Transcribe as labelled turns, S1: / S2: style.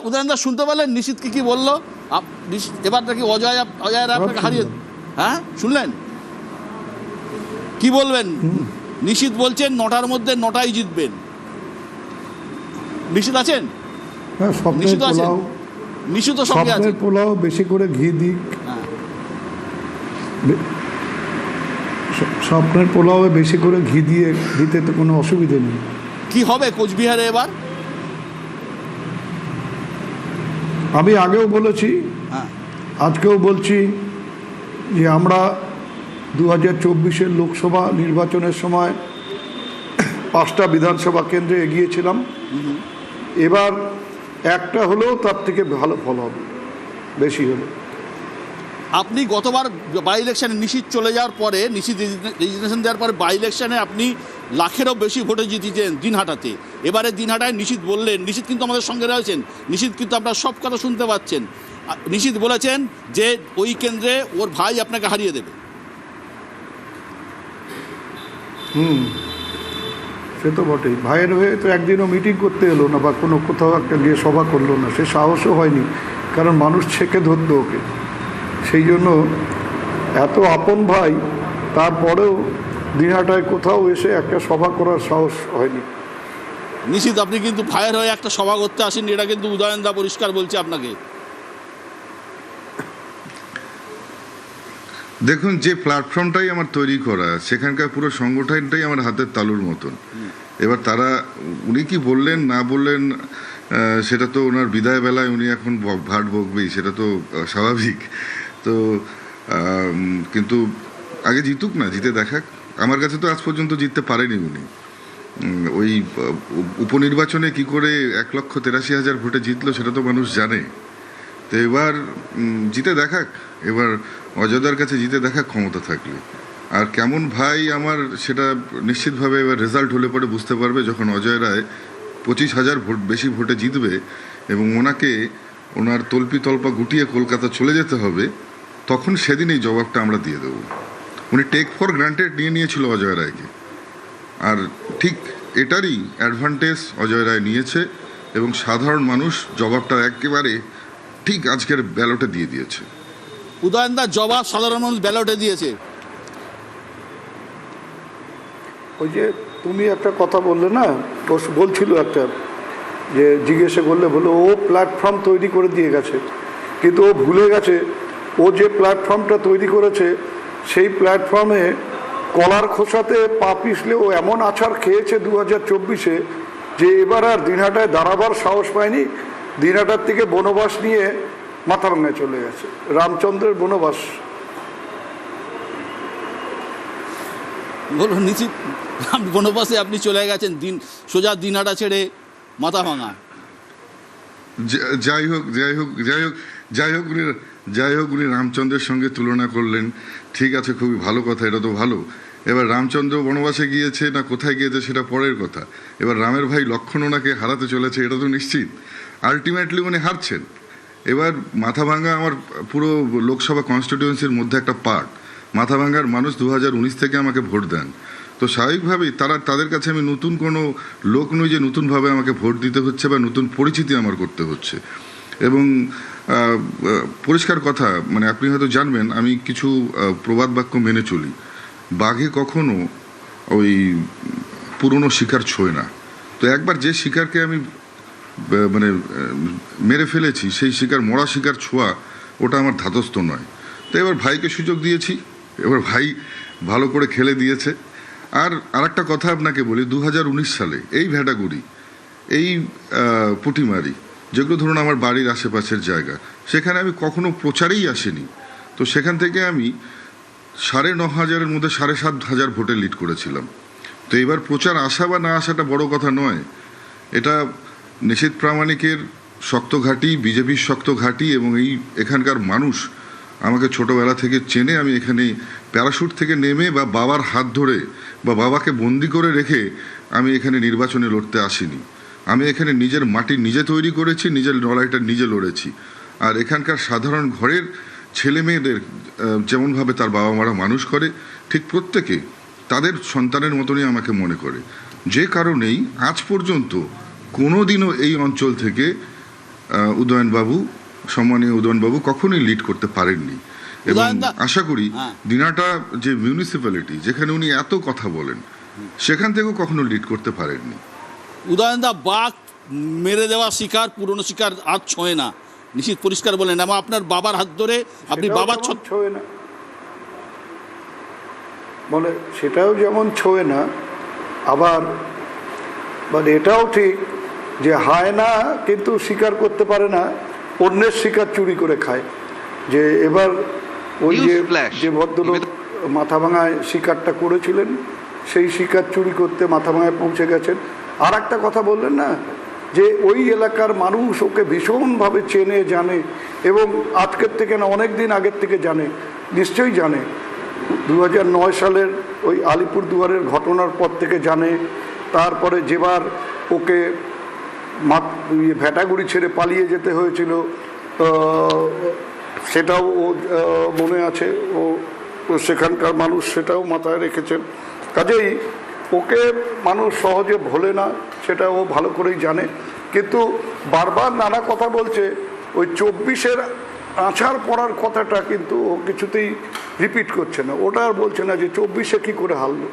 S1: উদয়নদা শুনতে পেলেন নিশীথ কি বললো? এবার নাকি অজয় রায় আপনাকে হারিয়ে, হ্যাঁ শুনলেন কি বলবেন? নিশীথ বলছেন 9টার মধ্যে 9টাই জিতবেন। নিশীথ আছেন?
S2: হ্যাঁ,
S1: নিশীথ আছেন, নিশীথ সঙ্গে আছে।
S2: পোলাও বেশি করে ঘি দিক, স্বপ্নের পোলাও বেশি করে ঘি দিয়ে দিতে তো কোনো অসুবিধা নেই।
S1: কি হবে কোচবিহারে এবার?
S2: আমি আগেও বলেছি, আজকেও বলছি যে আমরা 2024-এর লোকসভা নির্বাচনের সময় 5টা বিধানসভা কেন্দ্রে এগিয়েছিলাম। এবার একটা হলেও তার থেকে ভালো ফল হবে, বেশি হলে।
S1: আপনি গতবার বাই ইলেকশনে নিশীথ চলে যাওয়ার পরে, নিশীথ রেজিগনেশন দেওয়ার পরে বাই ইলেকশনে আপনি লাখেরও বেশি ভোটে জিতেছেন দিনহাটাতে। এবারে দিনহাটায় নিশীথ বললেন, নিশীথ কিন্তু আমাদের সঙ্গে রয়েছেন, নিশীথ কিন্তু আপনার সব কথা শুনতে পাচ্ছেন। নিশীথ বলেছেন যে ওই কেন্দ্রে ওর ভাই আপনাকে হারিয়ে দেবে।
S2: সে তো বটেই। ভাইয়ের হয়ে তো একদিনও মিটিং করতে এলো না, বা কোনো কোথাও একটা গিয়ে সভা করলো না, সে সাহসও হয়নি, কারণ মানুষ ছেঁকে ধরতো ওকে। সেই জন্য এত আপন ভাই, তারপরেও দিনহাটায় কোথাও এসে একটা সভা করার সাহস হয়নি।
S1: নিশীথ আপনি কিন্তু ভাইয়ের হয়ে একটা সভা করতে আসেননি, এটা কিন্তু উদয়নদা পরিষ্কার বলছে আপনাকে।
S3: দেখুন, যে প্ল্যাটফর্মটাই আমার তৈরি করা, সেখানকার পুরো সংগঠনটাই আমার হাতের তালুর মতন। এবার উনি কি বললেন না বললেন সেটা তো ওনার বিদায় বেলায় উনি এখন ভাট বকবেই, সেটা তো স্বাভাবিক। তো কিন্তু আগে জিতুক না, জিতে দেখাক। আমার কাছে তো আজ পর্যন্ত জিততে পারেনি উনি। ওই উপনির্বাচনে কি করে 1,83,000 ভোটে জিতলো সেটা তো মানুষ জানে। তো এবার জিতে দেখাক, এবার অযোধ্যার কাছে জিতে দেখাক ক্ষমতা থাকলে। আর কেমন ভাই আমার, সেটা নিশ্চিতভাবে এবার রেজাল্ট হলে পরে বুঝতে পারবে, যখন অজয় রায় 25,000 ভোট বেশি ভোটে জিতবে এবং ওনাকে ওনার তল্পা গুটিয়ে কলকাতা চলে যেতে হবে, তখন সেদিন এই জবাবটা আমরা দিয়ে দেবো। উনি টেক ফর গ্রান্টেড নিয়েছিল অজয় রায়কে, আর ঠিক এটারই অ্যাডভান্টেজ অজয় রায় নিয়েছে এবং সাধারণ মানুষ জবাবটা একেবারে ঠিক আজকের ব্যালটে দিয়ে দিয়েছে।
S1: উদয়নদার জবাব সাধারণ মানুষ ব্যালটে দিয়েছে।
S2: ওই যে তুমি একটা কথা বললে না, ও বলছিল একটা, যে জিজ্ঞেসে করলে বলে ও প্ল্যাটফর্ম তৈরি করে দিয়ে গেছে, কিন্তু ও ভুলে গেছে ও যে প্ল্যাটফর্মটা তৈরি করেছে সেই প্ল্যাটফর্মে কলার খোসাতে পা পিছলে ও এমন আছাড় খেয়েছে 2024-এ, যে এবার আর দিনহাটায় দাঁড়াবার সাহস পায়নি। দিনহাটার থেকে বনবাস নিয়ে মাথাভাঙায় চলে গেছে, রামচন্দ্রের বনবাস।
S1: বলুন নিশ্চিত বনবাসে আপনি চলে গেছেন, সোজা দিনহাটা ছেড়ে মাথাভাঙা।
S3: যাই হোক উনি রামচন্দ্রের সঙ্গে তুলনা করলেন, ঠিক আছে, খুবই ভালো কথা, এটা তো ভালো। এবার রামচন্দ্র বনবাসে গিয়েছে না কোথায় গিয়েছে সেটা পরের কথা। এবার রামের ভাই লক্ষ্মণ ওনাকে হারাতে চলেছে, এটা তো নিশ্চিত। আলটিমেটলি উনি হারছেন। এবার মাথাভাঙা আমার পুরো লোকসভা কনস্টিটিউয়েন্সির মধ্যে একটা পার্ট। মাথাভাঙার মানুষ 2019 থেকে আমাকে ভোট দেন, তো স্বাভাবিকভাবেই তাদের কাছে আমি নতুন কোনো লোক নই যে নতুনভাবে আমাকে ভোট দিতে হচ্ছে বা নতুন পরিচিতি আমার করতে হচ্ছে। এবং পরিষ্কার কথা, মানে আপনি হয়তো জানবেন, আমি কিছু প্রবাদ বাক্য মেনে চলি। বাঘে কখনো ওই পুরনো শিকার ছোঁয় না। তো একবার যে শিকারকে আমি মানে মেরে ফেলেছি, সেই শিকার, মরা শিকার ছোঁয়া, ওটা আমার ধাতস্থ নয়। তো এবার ভাইকে সুযোগ দিয়েছি, এবার ভাই ভালো করে খেলে দিয়েছে। আর আরেকটা কথা আপনাকে বলি, 2019 সালে এই ভেটাগুড়ি, এই পুটিমারি, যেগুলো ধরুন আমার বাড়ির আশেপাশের জায়গা, সেখানে আমি কখনো প্রচারেই আসিনি। তো সেখান থেকে আমি 9,500-এর মধ্যে 7,500 ভোটে লিড করেছিলাম। তো এবার প্রচার আসা বা না আসাটা বড় কথা নয়, এটা নিশীথ প্রামাণিকের শক্ত ঘাঁটি, বিজেপির শক্ত ঘাঁটি, এবং এখানকার মানুষ আমাকে ছোটবেলা থেকে চেনে। আমি এখানে প্যারাশুট থেকে নেমে বা বাবার হাত ধরে বা বাবাকে বন্দি করে রেখে আমি এখানে নির্বাচনে লড়তে আসিনি। আমি এখানে নিজের মাটি নিজে তৈরি করেছি, নিজের লড়াইটা নিজে লড়েছি। আর এখানকার সাধারণ ঘরের ছেলে মেয়েদের যেমনভাবে তার বাবা মারা মানুষ করে, ঠিক প্রত্যেকে তাদের সন্তানের মতনই আমাকে মনে করে। যে কারণেই আজ পর্যন্ত কোনো দিনও এই অঞ্চল থেকে উদয়নবাবু, সম্মানীয় উদয়নবাবু কখনোই লিড করতে পারেননি। এবং
S1: উদয়নদা,
S3: আশা করি
S1: হ্যাঁ।
S3: দিনহাটা যে মিউনিসিপ্যালিটি যেখানে উনি এত কথা বলেন সেখান থেকেও কখনো লিড করতে পারেননি।
S1: উদয়নদা, বাঘ মেরে দেওয়া শিকার পুরনো শিকার আর ছোঁয় না, নিশ্চিত পরিষ্কার বলেন। এবং আপনার বাবার হাত ধরে আপনি
S2: সেটাও
S1: বাবার
S2: যেমন ছোঁয় না, বলে সেটাও যেমন ছোঁয় না, আবার মানে এটাও ঠিক যে হায়না কিন্তু স্বীকার করতে পারে না অন্যের শিকার চুরি করে খায়। যে এবার ওই যে ভদ্রলোক মাথাভাঙায় শিকারটা করেছিলেন সেই শিকার চুরি করতে মাথাভাঙায় পৌঁছে গেছেন। আর একটা কথা বললেন না যে ওই এলাকার মানুষ ওকে ভীষণভাবে চেনে জানে, এবং আজকের থেকে না অনেক দিন আগের থেকে জানে, নিশ্চয়ই জানে। 2009 সালের ওই আলিপুরদুয়ারের ঘটনার পর থেকে জানে। তারপরে যেবার ওকে ভ্যাটাগুড়ি ছেড়ে পালিয়ে যেতে হয়েছিল সেটাও ও মনে আছে, ও সেখানকার মানুষ সেটাও মাথায় রেখেছেন। কাজেই ওকে মানুষ সহজে ভোলে না, সেটা ও ভালো করেই জানে। কিন্তু বারবার নানা কথা বলছে, ওই 24-এর আছাড় পড়ার কথাটা কিন্তু ও কিছুতেই রিপিট করছে না। ওটা আর বলছে না যে 24-এ কী করে হারলো।